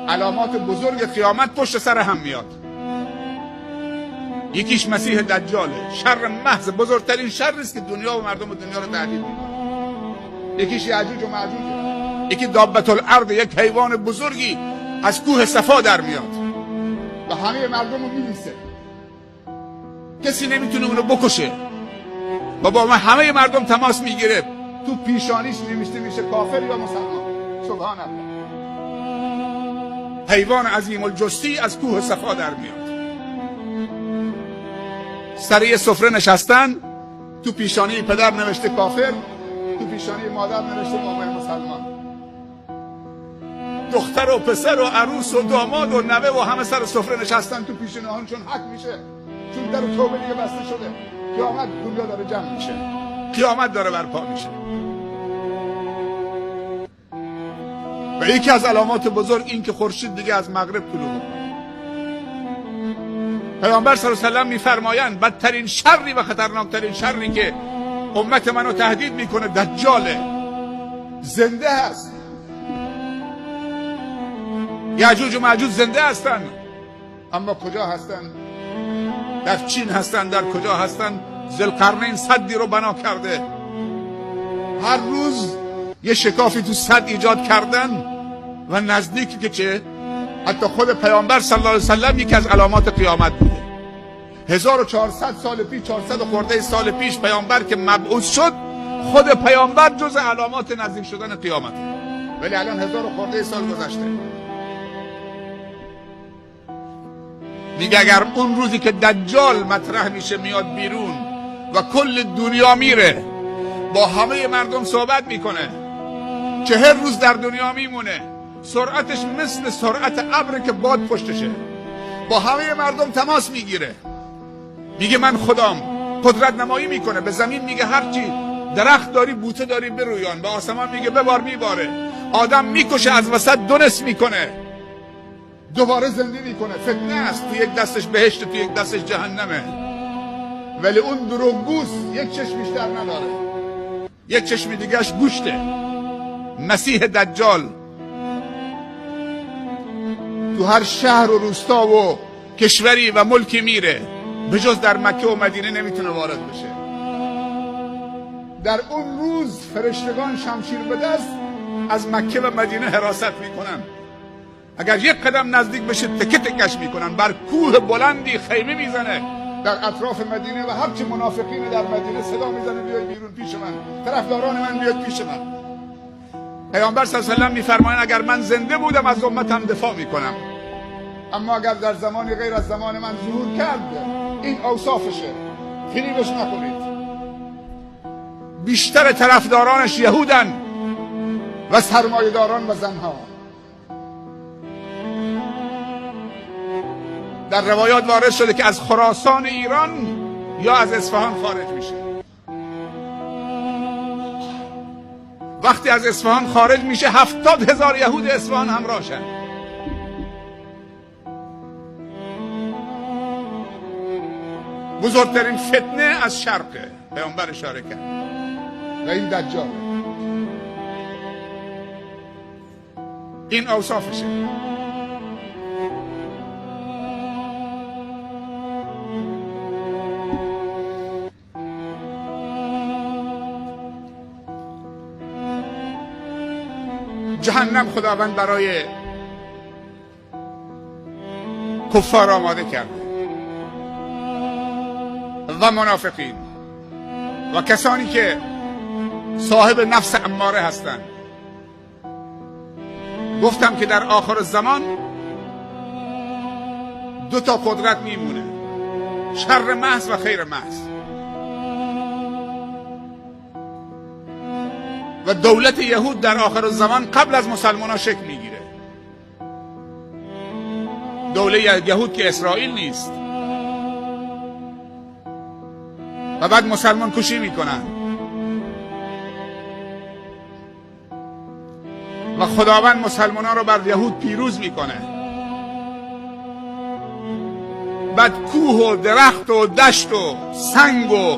علامات بزرگ قیامت پشت سر هم میاد. یکیش مسیح دجاله، شر محض، بزرگترین شری است که دنیا و مردم دنیا رو تهدید میکنه. یکیش یاجوج و ماجوج، یکی دابة الارض، یک حیوان بزرگی از کوه صفا در میاد و همه مردم رو میلیسه، کسی نمیتونه اونو بکشه و با همه مردم تماس میگیره. تو پیشانیش نوشته میشه کافر یا مسلمان. سبحان الله. حیوان عظیم الجثی از کوه صفا در میاد. سر یه سفره نشستن، تو پیشانی پدر نوشته کافر، تو پیشانی مادر نوشته مؤمن مسلمان. دختر و پسر و عروس و داماد و نوه و همه سر سفره نشستن تو پیشانی چون حق میشه، چون در توبه دیگه بسته شده. قیامت دنیا داره جمع میشه، قیامت داره برپا میشه. و یکی از علامات بزرگ این که خورشید دیگه از مغرب طلوع میکنه. پیامبر صلی الله علیه و سلم میفرمایند بدترین شری و خطرناکترین شری که امت منو تهدید میکنه دجاله. زنده هست. یاجوج و ماجوج زنده هستن، اما کجا هستن؟ در چین هستن. در کجا هستن؟ ذوالقرنین سدی رو بنا کرده، هر روز یه شکافی تو سد ایجاد کردن و نزدیکی که چه حتی خود پیامبر صلی الله علیه و سلم یکی از علامات قیامت بوده. 1400 سال پیش، 400 خورده سال پیش پیامبر که مبعوث شد، خود پیامبر جز علامات نزدیک شدن قیامته. ولی الان 1000 خورده سال گذشته. میگه اگر اون روزی که دجال مطرح میشه میاد بیرون و کل دنیا میره با همه مردم صحبت میکنه، 40 روز در دنیا میمونه، سرعتش مثل سرعت ابر که باد پشتشه، با همه مردم تماس میگیره، میگه من خدام، قدرت نمایی میکنه، به زمین میگه هرچی درخت داری بوته داری برویان، به آسمان میگه ببار میباره، آدم میکشه از وسط دونس میکنه، دوباره زنده میکنه. فتنه است، تو یک دستش بهشت، تو یک دستش جهنمه. ولی اون دروغگوست یک چشم بیشتر نداره، یک چشم دیگهش گوشته. مسیح دجال تو هر شهر و روستا و کشوری و ملکی میره، به جز در مکه و مدینه نمیتونه وارد بشه. در اون روز فرشتگان شمشیر به دست از مکه و مدینه حراست میکنن. اگر یک قدم نزدیک بشه تکه تکش میکنن. بر کوه بلندی خیمه میزنه در اطراف مدینه و هرچی منافقین در مدینه صدا میزنه بیاید بیرون پیش من، طرفداران من بیاید پیش من. پیامبر صلی الله علیه و سلم میفرمایند اگر من زنده بودم از امتم دفاع میکنم، اما اگر در زمانی غیر از زمان من ظهور کرد این اوصافشه، فریبش نکنید. بیشتر طرفدارانش یهودن و سرمایه‌داران و زنها. در روایات وارد شده که از خراسان ایران یا از اصفهان خارج میشه. وقتی از اصفهان خارج میشه 70,000 یهود اصفهان همراهشن. بزرگترین فتنه از شرقه، پیامبر اشاره کرد، و این دجال. این اوصافشه. جهنم خداوند برای کفار آماده کرده و منافقین و کسانی که صاحب نفس اماره هستند. گفتم که در آخر زمان 2 قدرت میمونه، شر محض و خیر محض. و دولت یهود در آخر زمان قبل از مسلمان ها شکل میگیره. دولت یهود که اسرائیل نیست. و بعد مسلمان کشی میکنن و خداوند مسلمان ها رو بر یهود پیروز میکنه. بعد کوه و درخت و دشت و سنگ و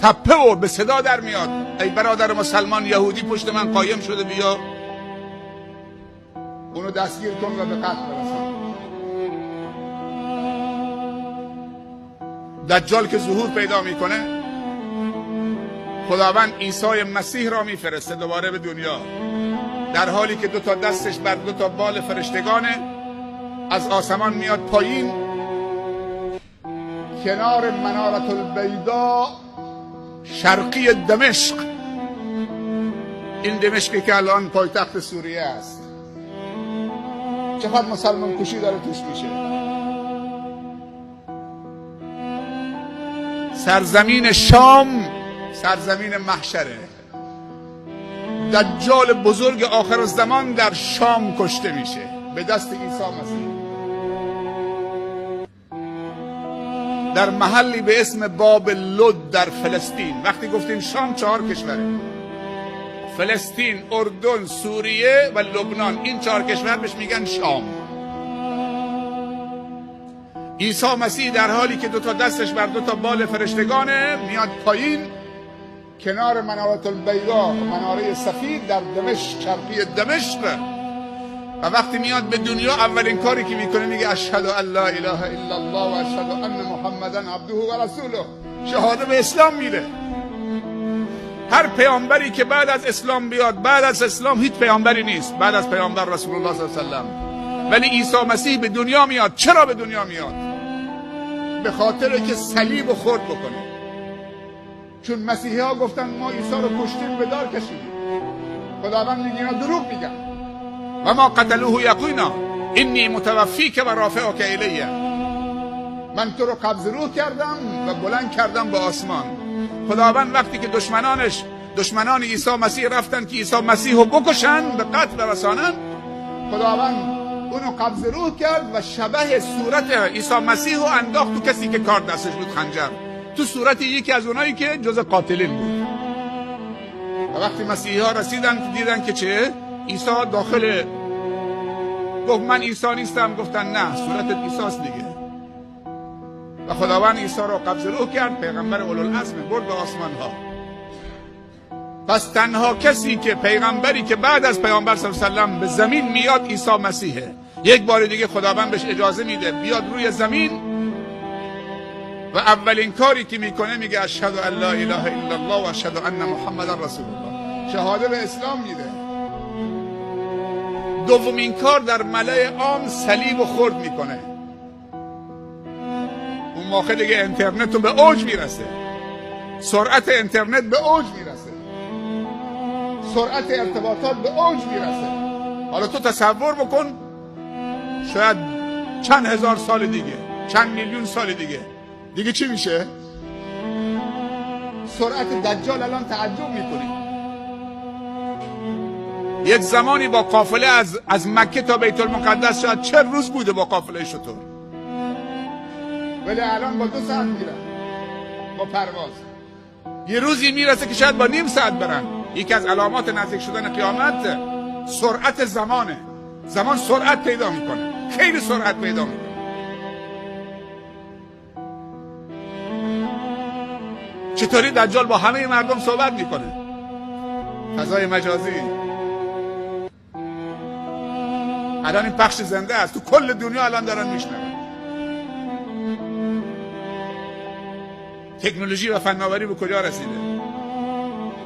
تپه و به صدا در میاد ای برادر مسلمان یهودی پشت من قایم شده بیا. اونو دستگیر کن و به قتل برسان. دجال که ظهور پیدا میکنه، خداوند عیسی مسیح را میفرسته دوباره به دنیا، در حالی که 2 تا دستش بر 2 تا بال فرشتگانه، از آسمان میاد پایین، کنار منارة البیضاء شرقی دمشق، این دمشقی که الان پایتخت سوریه است. چقدر مسلمان کشی داره توش میشه. سرزمین شام سرزمین محشره. دجال بزرگ آخر الزمان در شام کشته میشه به دست عیسی مسیح، در محلی به اسم باب لد در فلسطین. وقتی گفتیم شام 4 کشوره: فلسطین، اردن، سوریه و لبنان. این 4 کشور بهش میگن شام. عیسی مسیح در حالی که 2 تا دستش بر 2 تا بال فرشتگانه میاد پایین، کنار منارة البیضاء، مناره سفید در دمشق، شرقی دمشق. و وقتی میاد به دنیا، اولین کاری که میکنه میگه اشهد ان لا اله الا الله و اشهد ان محمدا عبده و رسوله. شهاده به اسلام میره. هر پیامبری که بعد از اسلام بیاد، بعد از اسلام هیچ پیامبری نیست بعد از پیامبر رسول الله صلی الله علیه و سلم، ولی عیسی مسیح به دنیا میاد. چرا به دنیا میاد؟ به خاطر که صلیب رو خرد بکنه. چون مسیحی ها گفتن ما عیسی رو کشتیم به دار کشیدیم. خداوند میگه اینا دروغ میگن. و ما قتلوه یقینا انی متوفیک و رافعک الیه. من تو رو قبض روح کردم و بلند کردم به آسمان. خداوند وقتی که دشمنان عیسی مسیح رفتن که عیسی مسیح رو بکشن، به قتل برسانن، خداوند اونو قبض روح کرد و شبه صورت عیسی مسیح رو انداخت تو کسی که کار دستش بود، خنجر، تو صورت یکی از اونایی که جز قاتلین بود. و وقتی مسیحی ها رسیدن دیدن که چه؟ عیسی داخل. گفت من عیسی نیستم. گفتن نه، صورت عیسی است دیگه. و خداوند عیسی رو قبض روح کرد، پیغمبر اولوالعزم، برد به آسمان ها. پس تنها کسی که پیغمبری که بعد از پیامبر صلی الله علیه و سلم به زمین میاد عیسی مسیحه. یک بار دیگه خداوند بهش اجازه میده بیاد روی زمین و اولین کاری که میکنه میگه اشهد ان لا اله الا الله و اشهد ان محمدا رسول الله. شهاده به اسلام میده. دومین کار در ملأ عام صلیب و خرد میکنه. اون موقع دیگه اینترنت به اوج میرسه. سرعت اینترنت به اوج میرسه. سرعت ارتباطات به اوج میرسه. حالا تو تصور بکن شاید چند هزار سال دیگه، چند میلیون سال دیگه چی میشه؟ سرعت دجال الان تعجب میکنی. یک زمانی با قافله از مکه تا بیت المقدس شاید 40 روز بوده با قافله شطور، ولی الان با 2 ساعت میرن با پرواز. یه روزی میرسه که شاید با نیم ساعت برن. یکی از علامات نزدیک شدن قیامت سرعت زمانه. زمان سرعت پیدا میکنه، خیلی سرعت پیدا میکنه. چطوری دجال با همه مردم صحبت میکنه؟ فضای مجازی. الان این پخش زنده است، تو کل دنیا الان دارن میشنون. تکنولوژی و فناوری به کجا رسیده؟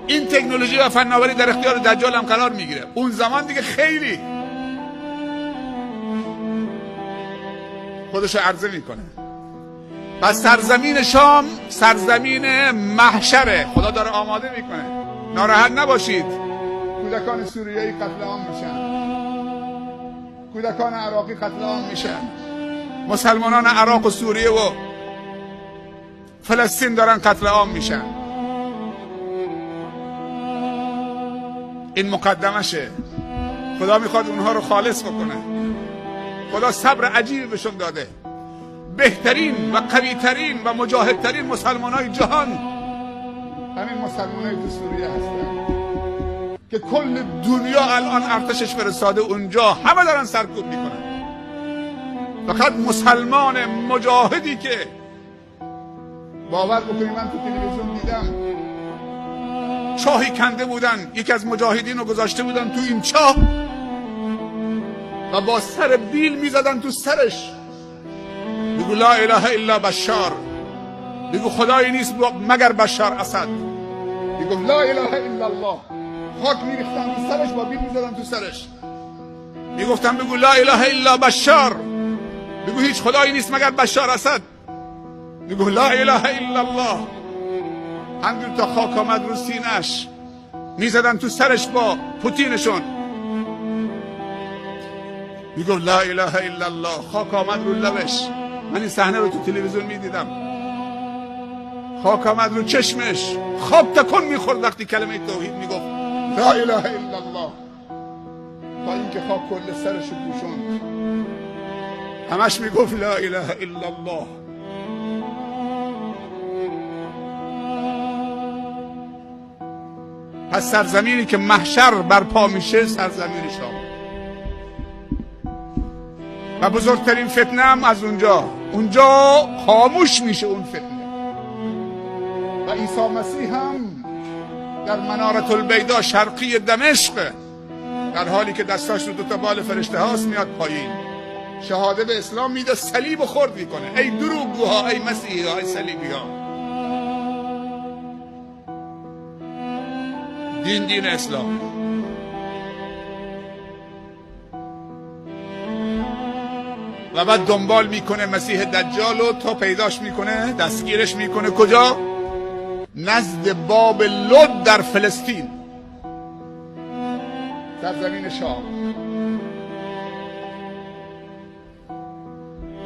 این تکنولوژی و فناوری در اختیار دجال هم قرار میگیره. اون زمان دیگه خیلی خودشو عرضه میکنه. پس سرزمین شام سرزمین محشره. خدا داره آماده میکنه. ناراحت نباشید. کودکان سوریه‌ای قتل عام میشن، کودکان عراقی قتل عام میشن، مسلمانان عراق و سوریه و فلسطین دارن قتل عام میشن. این مقدمشه. خدا میخواد اونها رو خالص بکنه. خدا صبر عجیبی بهشون داده. بهترین و قویترین و مجاهدترین مسلمانای جهان همین مسلمانای تو سوریه هستن که کل دنیا الان ارتشش فرستاده اونجا، همه دارن سرکوب میکنن. فقط مسلمان مجاهدی که باور بکنید، من تو تلویزیون دیدم چاهی کنده بودن، یکی از مجاهدین رو گذاشته بودن تو این چاه، و با سر بیل میزدن تو سرش. بگو لا اله الا بشار، بگو خدایی نیست مگر بشار اسد. بگو لا اله الا الله. خاک میریختن تو سرش، با بیل میزدن تو سرش. میگفتن بگو لا اله الا بشار، بگو هیچ خدایی نیست مگر بشار اسد. بگو لا اله الا الله. همجور تا خاک آمد رو سینه‌اش، میزدن تو سرش با پوتینشون. میگو لا اله الا الله. خاک آمد رو لبش. من این صحنه رو تو تلویزیون میدیدم. خاک آمد رو چشمش، خواب تکون میخورد وقتی کلمه توحید میگفت لا اله الا الله، تا اینکه خاک کل سرش رو پوشوند. همش میگفت لا اله الا الله. پس سرزمینی که محشر برپا میشه سرزمین شام، و بزرگترین فتنه هم از اونجا خاموش میشه اون فتنه. و عیسی مسیح هم در منارة البیضا شرقی دمشق در حالی که دستاش رو 2 بال فرشته هاست میاد پایین، شهاده به اسلام میده، صلیب خورد میکنه. ای دروغگوها، ای مسیحی ها، ای صلیبی ها. دین اسلام. و بعد دنبال میکنه مسیح دجال رو تا پیداش میکنه، دستگیرش میکنه. کجا؟ نزد باب لد در فلسطین، سرزمین شام.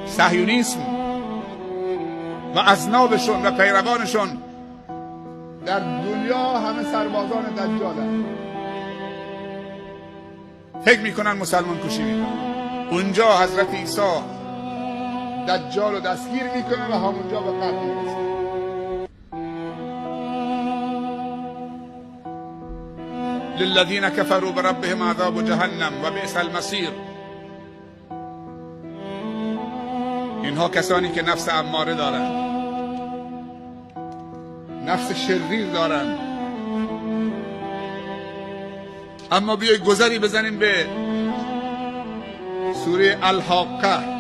صهیونیسم و اذنابشون و پیروانشون در دنیا همه سربازان دجالن. فکر میکنن مسلمان کشی میکنن. اونجا حضرت عیسی دجال رو دستگیر میکنه و همونجا به قتل میرسه. للذین کفروا بربهم عذاب جهنم و بئس المصیر. اینها کسانی که نفس اماره دارن، نفس شریر دارن. اما بیای گذری بزنیم به سوره الحاقه.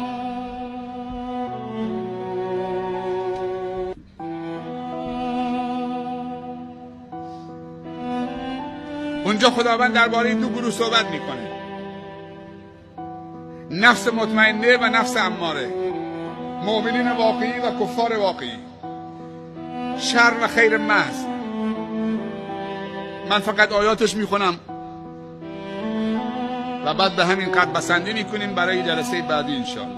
اونجا خداوند درباره 2 گروه صحبت میکنه، نفس مطمئنه و نفس اماره، مؤمنین واقعی و کفار واقعی، شر و خیر محض. من فقط آیاتش میخونم و بعد به همین قد بسندی میکنیم برای جلسه بعدی انشاءالله.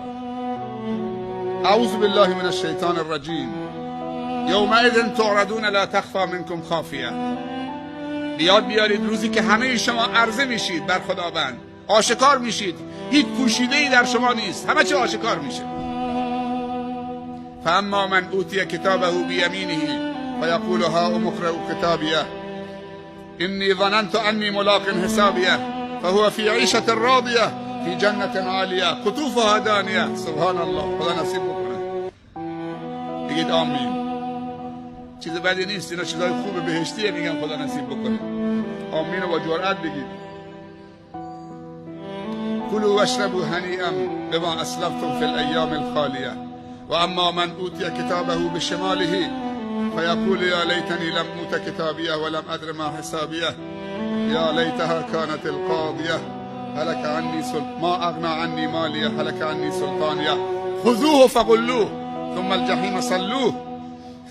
اعوذ بالله من الشیطان الرجیم. یومئذ تعرضون لا تخفی منکم خافیه. بیاد بیارید روزی که همه شما عرضه میشید بر خداوند، آشکار میشید، هیچ پوشیده‌ای در شما نیست، همه چی آشکار میشه. فاما من اوتی کتابه بیمینه فیقول هاؤم اقرؤوا کتابیه انی ظننت انی ملاق حسابیه فهو فی عیشة راضیه فی جنة عالیه قطوفها دانیه. سبحان الله. خدا نصیب بکنه. بگید آمین. چیز بدی نیست، اینا چیزای خوب بهشتیه. میگم خدا نصیب بکنه. آمین و با جرأت بگید. کلوا واشربوا هنیئا بما اسلفتم فی الایام الخالیه و اما من اوتی کتابه بشماله فیقول یا لیتنی لم اوت کتابیه ولم ادر ما حسابیه یا لیتها كانت القاضیه هلك عنی ما اغنى عنی مالیه هلك عنی سلطانیه خذوه فغلوه ثم الجحیم صلوه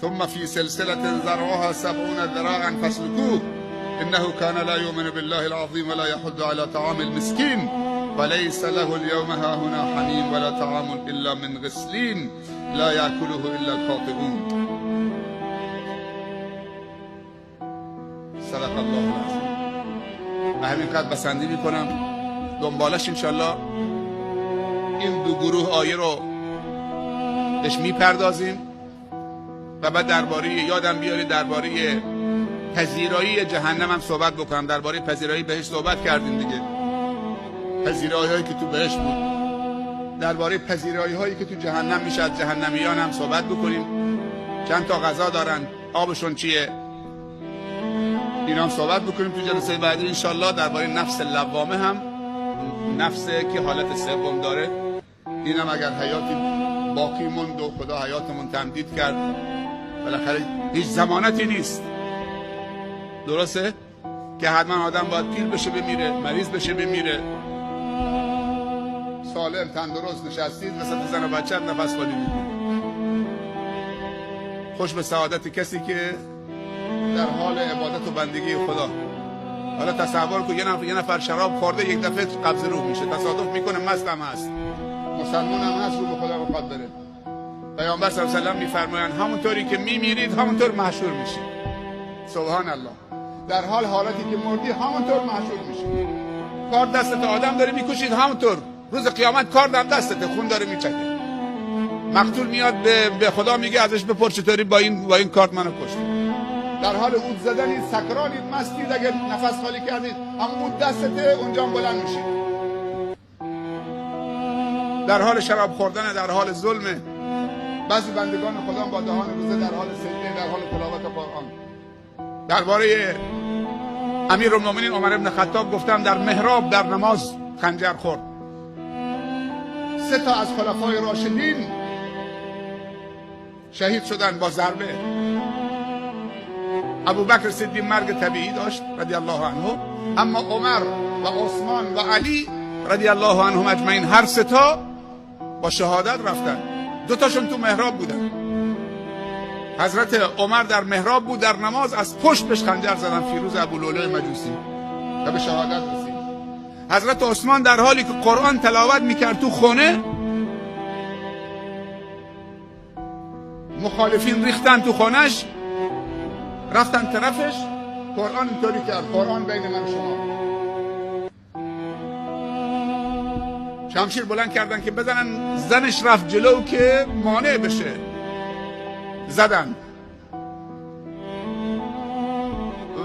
ثم في سلسلة ذرعها 70 ذراعا فاسلكوه إنه كان لا يؤمن بالله العظيم ولا يحض على طعام المسكين وليس له اليوم هاهنا حميم ولا طعام إلا من غسلين لا يأكله إلا الخاطئون. صدق الله العظیم. به همین قدر بسندی میکنم. دنبالش انشالله این 2 گروه آیه رو بهش میپردازیم و بعد درباره یادم بیارید درباره پذیرایی جهنم هم صحبت بکنم. درباره پذیرایی بهشت صحبت کردیم دیگه، پذیرایی هایی که تو بهشت بود. درباره پذیرایی هایی که تو جهنم میشه از جهنمیان هم صحبت بکنیم. چند تا غذا دارن، آبشون چیه، اینا هم صحبت بکنیم تو جلسه بعدی انشالله. درباره نفس لوامه هم نفسه که حالت سوم داره. اینم اگر حیاتی باقی موند و خدا حیاتمون تمدید کرد، بالاخره هیچ ضمانتی نیست، درسته؟ که حتما آدم باید پیر بشه بمیره، مریض بشه بمیره. سالم تندرست نشستید مثل زن و بچه نفس خالی میکنید. خوش به سعادت کسی که در حال عبادت و بندگی خدا. حالا تصور کن یه نفر شراب خورده یک دفعه قبض روح میشه، تصادف میکنه، مست هم هست، مسلمان هم هست، رو به خدا بخواد بره. پیامبر صلی الله علیه و سلم میفرمایند همونطوری که میمیرید همونطور محشور میشید. سبحان الله. در حالتی که مردی همونطور محشور میشید. کار دستت آدم داره میکشید، همونطور روز قیامت کار در دستت، خون داره میچکه. مقتول میاد به خدا میگه ازش بپرس چطوری با این کارت منو کشتی. در حال اود زدنید، سکرانید، مستید، اگر نفس خالی کردید همون دستته، اونجا بلند میشید. در حال شراب خوردن، در حال ظلم. بعضی بندگان خدا با دهان روزه در حال سجده، در حال تلاوت قرآن. درباره امیرالمومنین عمر بن خطاب گفتم در محراب در نماز خنجر خورد. 3 تا از خلفای راشدین شهید شدن با ضربه. ابوبکر صدیق مرگ طبیعی داشت رضی الله عنه، اما عمر و عثمان و علی رضی الله عنهم اجمعین هر 3 تا با شهادت رفتن. 2 تاشون تو محراب بودن. حضرت عمر در محراب بود در نماز، از پشت بهش خنجر زدن، فیروز ابولؤلؤ مجوسی، و به شهادت رسید. حضرت عثمان در حالی که قرآن تلاوت میکرد تو خونه، مخالفین ریختن تو خونش، رفتن طرفش، قرآن اینطوری کرد: قرآن بین من و شما. شمشیر بلند کردن که بزنن، زنش رفت جلو که مانع بشه، زدن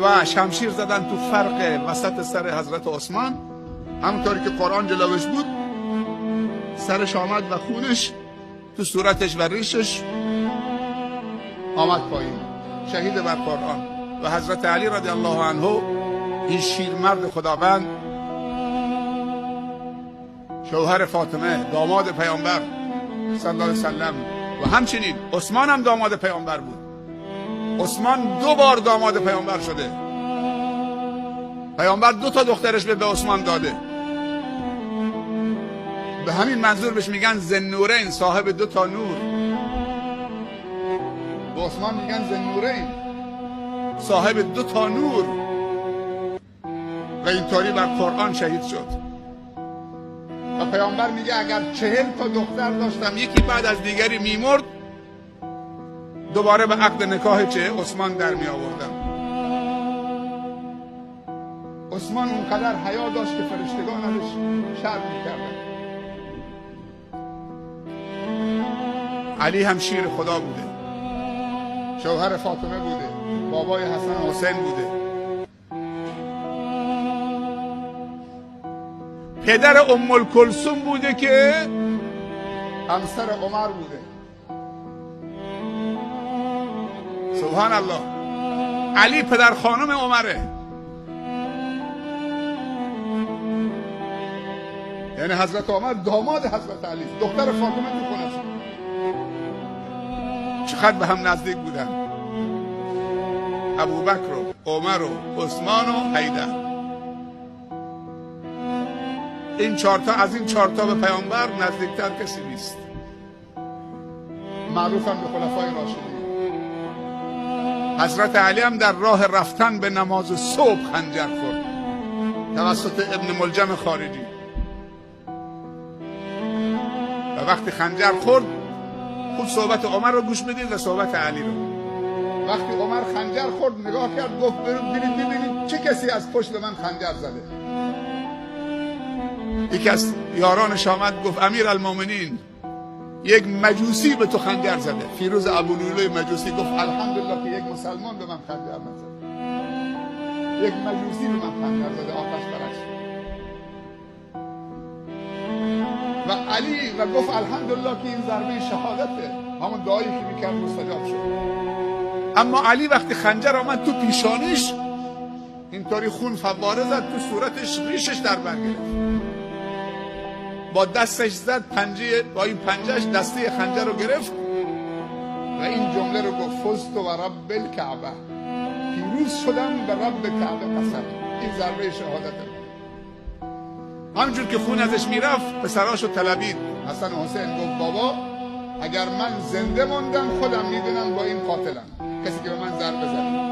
و شمشیر زدن تو فرق وسط سر حضرت عثمان، همونطوری که قرآن جلوش بود. سرش آمد و خونش تو صورتش و ریشش آمد پایین، شهید بر قرآن. و حضرت علی رضی الله عنه، این شیرمرد خداوند، شوهر فاطمه، داماد پیامبر صلی الله علیه وسلم، و همچنین عثمان هم داماد پیامبر بود. عثمان 2 بار داماد پیامبر شده. پیامبر 2 تا دخترش به عثمان داده. به همین منظور بهش میگن ذوالنورین، صاحب 2 تا نور. به عثمان میگن ذوالنورین، صاحب 2 تا نور. و اینطوری بر قرآن شهید شد. و پیامبر میگه اگر 40 تا دختر داشتم، یکی بعد از دیگری میمرد، دوباره به عقد نکاح عثمان در می آوردم. عثمان اونقدر حیا داشت که فرشتگان ازش شرم میکردن. علی هم شیر خدا بوده، شوهر فاطمه بوده، بابای حسن و حسین بوده، پدر ام الکلثوم بوده که همسر عمر بوده. سبحان الله. علی پدر خانم عمره، یعنی حضرت عمر داماد حضرت علی، دختر فاطمه تو خونه شد. چقدر به هم نزدیک بودن ابوبکر و عمر و عثمان و حیدر. این 4 تا، از این 4 تا به پیامبر نزدیکتر کسی نیست. معروفن به خلفای راشدین. حضرت علی هم در راه رفتن به نماز صبح خنجر خورد توسط ابن ملجم خارجی. و وقتی خنجر خورد، خود صحبت عمر رو گوش بدید و صحبت علی رو. وقتی عمر خنجر خورد نگاه کرد، گفت ببینید چه کسی از پشت من خنجر زده. یکی از یارانش آمد گفت امیرالمومنین، یک مجوسی به تو خنجر زده. فیروز ابولؤلؤ مجوسی گفت الحمدلله که یک مسلمان به من خنجر نزد، یک مجوسی به من خنجر زده، آتش پرست. و علی و گفت الحمدلله که این ضربه شهادته، همون دعایی که میکرد مستجاب شد. اما علی وقتی خنجر آمد تو پیشانیش، اینطوری خون فواره زد تو صورتش، ریشش در بر گرفت. با دستش زد پنجه، با این پنجهش دسته خنجر رو گرفت و این جمله رو گفت فزت و رب الکعبه، پیروز شدم به رب کعبه قسم. این ضربه شهادت. همجور که خون ازش میرفت پسراشو طلبید. حسن و حسین گفت بابا اگر من زنده موندم خودم میدونم با این قاتلم، کسی که به من ضربه زد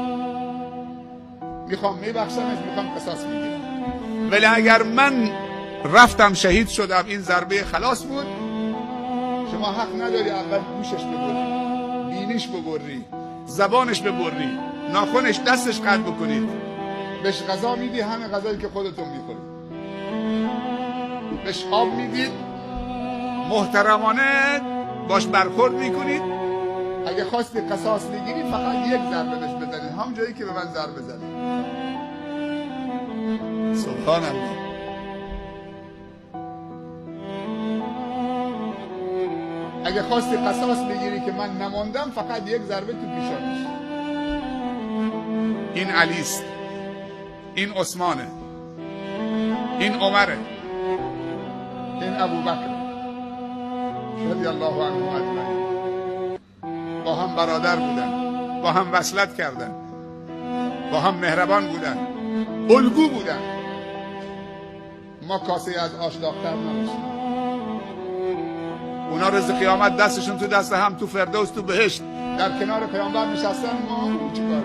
میخوام میبخشمش، میخوام قصاص میگیرم، ولی اگر من رفتم شهید شدم این ضربه خلاص بود. شما حق نداری اول گوشش ببری، بینیش ببری، زبانش ببری، ناخنش دستش قطع بکنید. بهش غذا میدی همه غذایی که خودتون میخورید، بهش آب میدید، محترمانه باش برخورد میکنید. اگه خواستی قصاص بگیری فقط یک ضربه بهش بزنید، هم جایی که به من ضربه زدید. سبحان الله. اگه خواستی قصاص بگیری که من نماندم فقط یک ضربه تو پیشانش. این علیست، این عثمانه، این عمره، این ابوبکر رضی الله عنهم اجمعین. با هم برادر بودن، با هم وصلت کردن، با هم مهربان بودن، الگو بودن. ما کاسه از آش داغ‌تر نداشتیم. اونا روز قیامت دستشون تو دست هم تو فردوس تو بهشت در کنار پیامبر نشستن. ما چیکاره؟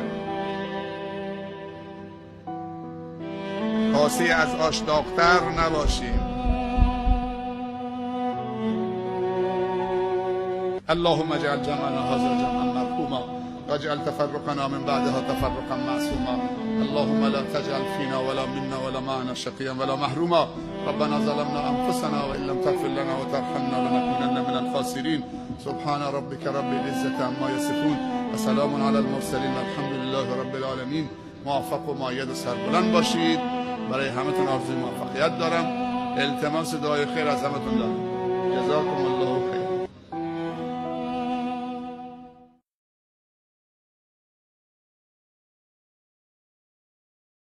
کاسه از آش داغ‌تر نباشیم. اللهم اجعل جمعنا هذا جمعا مرحوما واجعل تفرقنا من بعدها تفرقا معصوما. اللهم لا تجعل فينا ولا منا ولا معنا شقيا ولا محروما. ربنا ظلمنا انفسنا وان لم تغفر لنا وترحمنا لنكونن من الخاسرين. سبحان ربك رب العزة عما يصفون وسلام على المرسلين والحمد لله رب العالمين. موفق و مؤید و سربلند باشید. برای همتون آرزوی موفقیت دارم. التماس دعای خیر از همتون دارم. جزاكم الله خیر.